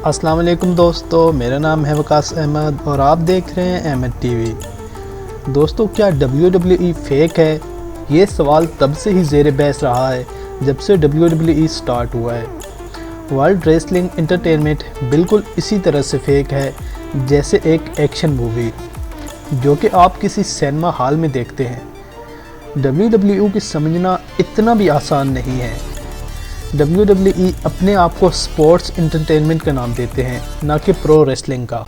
अस्सलाम वालेकुम दोस्तों, मेरा नाम है वकास अहमद और आप देख रहे हैं अहमद टीवी। दोस्तों, क्या WWE फेक है? ये सवाल तब से ही ज़ेर बहस रहा है जब से WWE स्टार्ट हुआ है। वर्ल्ड रेसलिंग एंटरटेनमेंट बिल्कुल इसी तरह से फेक है जैसे एक एक्शन मूवी जो कि आप किसी सिनेमा हॉल में देखते हैं। WWE की समझना इतना भी आसान नहीं है। WWE अपने आप को स्पोर्ट्स एंटरटेनमेंट का नाम देते हैं, ना कि प्रो रेसलिंग का।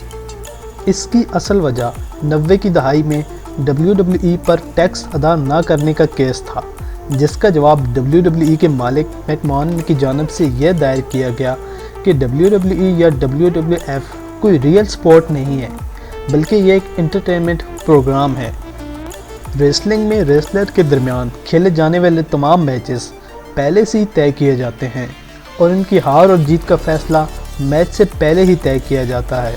इसकी असल वजह 90 की दहाई में WWE पर टैक्स अदा ना करने का केस था, जिसका जवाब WWE के मालिक मैकमोहन की जानिब से यह दायर किया गया कि WWE या WWF कोई रियल स्पोर्ट नहीं है, बल्कि यह एक एंटरटेनमेंट प्रोग्राम है। रेसलिंग में रेसलर के दरमियान खेले जाने वाले तमाम मैचेस पहले से ही तय किए जाते हैं और इनकी हार और जीत का फैसला मैच से पहले ही तय किया जाता है।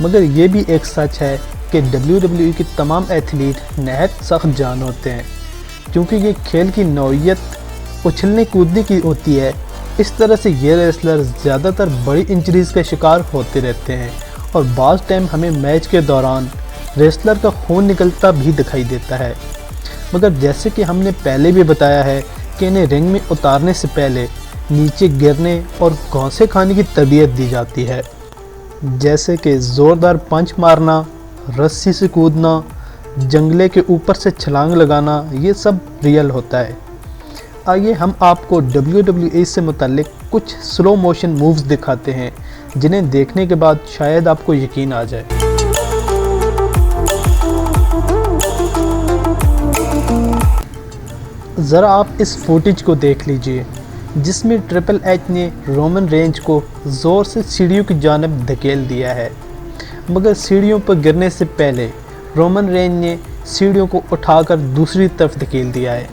मगर ये भी एक सच है कि WWE के तमाम एथलीट नहायत सख्त जान होते हैं, क्योंकि ये खेल की नौइयत उछलने कूदने की होती है। इस तरह से ये रेसलर ज़्यादातर बड़ी इंजरीज़ का शिकार होते रहते हैं और बाज़ टाइम हमें मैच के दौरान रेसलर का खून निकलता भी दिखाई देता है। मगर जैसे कि हमने पहले भी बताया है कि इन्हें रिंग में उतारने से पहले नीचे गिरने और घौंसे खाने की तरबियत दी जाती है, जैसे कि ज़ोरदार पंच मारना, रस्सी से कूदना, जंगले के ऊपर से छलांग लगाना, ये सब रियल होता है। आइए हम आपको WWE से मुतल्लिक कुछ स्लो मोशन मूव्स दिखाते हैं जिन्हें देखने के बाद शायद आपको यकीन आ जाए। ज़रा आप इस फुटेज को देख लीजिए जिसमें ट्रिपल एच ने रोमन रेंज को ज़ोर से सीढ़ियों की जानिब धकेल दिया है, मगर सीढ़ियों पर गिरने से पहले रोमन रेंज ने सीढ़ियों को उठाकर दूसरी तरफ धकेल दिया है।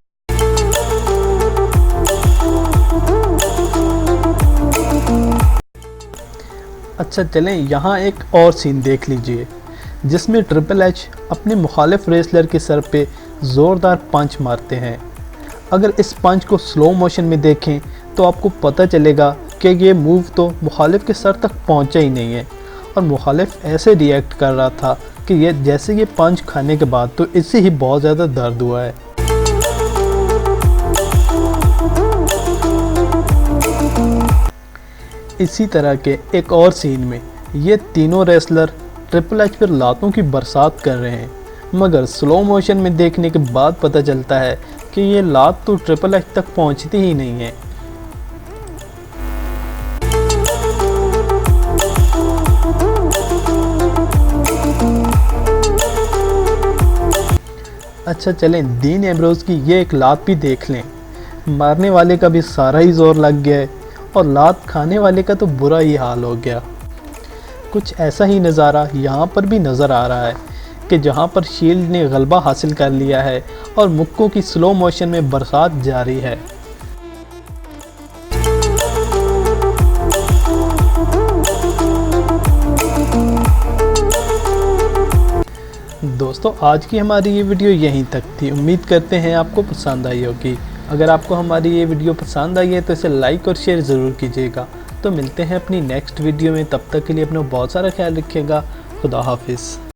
अच्छा, चलें यहाँ एक और सीन देख लीजिए जिसमें ट्रिपल एच अपने मुखालिफ रेसलर के सर पे ज़ोरदार पंच मारते हैं। अगर इस पंच को स्लो मोशन में देखें तो आपको पता चलेगा कि ये मूव तो मुखालिफ के सर तक पहुंचा ही नहीं है और मुखालिफ ऐसे रिएक्ट कर रहा था कि ये जैसे ये पंच खाने के बाद तो इससे ही बहुत ज़्यादा दर्द हुआ है। इसी तरह के एक और सीन में ये तीनों रेसलर ट्रिपल एच पर लातों की बरसात कर रहे हैं, मगर स्लो मोशन में देखने के बाद पता चलता है कि ये लात तो ट्रिपल एच तक पहुंचती ही नहीं है। अच्छा, चलें डीन एम्ब्रोज की ये एक लात भी देख लें। मारने वाले का भी सारा ही जोर लग गया है और लात खाने वाले का तो बुरा ही हाल हो गया। कुछ ऐसा ही नज़ारा यहाँ पर भी नज़र आ रहा है कि जहाँ पर शील्ड ने गलबा हासिल कर लिया है और मुक्कों की स्लो मोशन में बरसात जारी है। दोस्तों, आज की हमारी ये वीडियो यहीं तक थी। उम्मीद करते हैं आपको पसंद आई होगी। अगर आपको हमारी ये वीडियो पसंद आई है तो इसे लाइक और शेयर ज़रूर कीजिएगा। तो मिलते हैं अपनी नेक्स्ट वीडियो में, तब तक के लिए अपना बहुत सारा ख्याल रखिएगा। खुदा हाफिज़।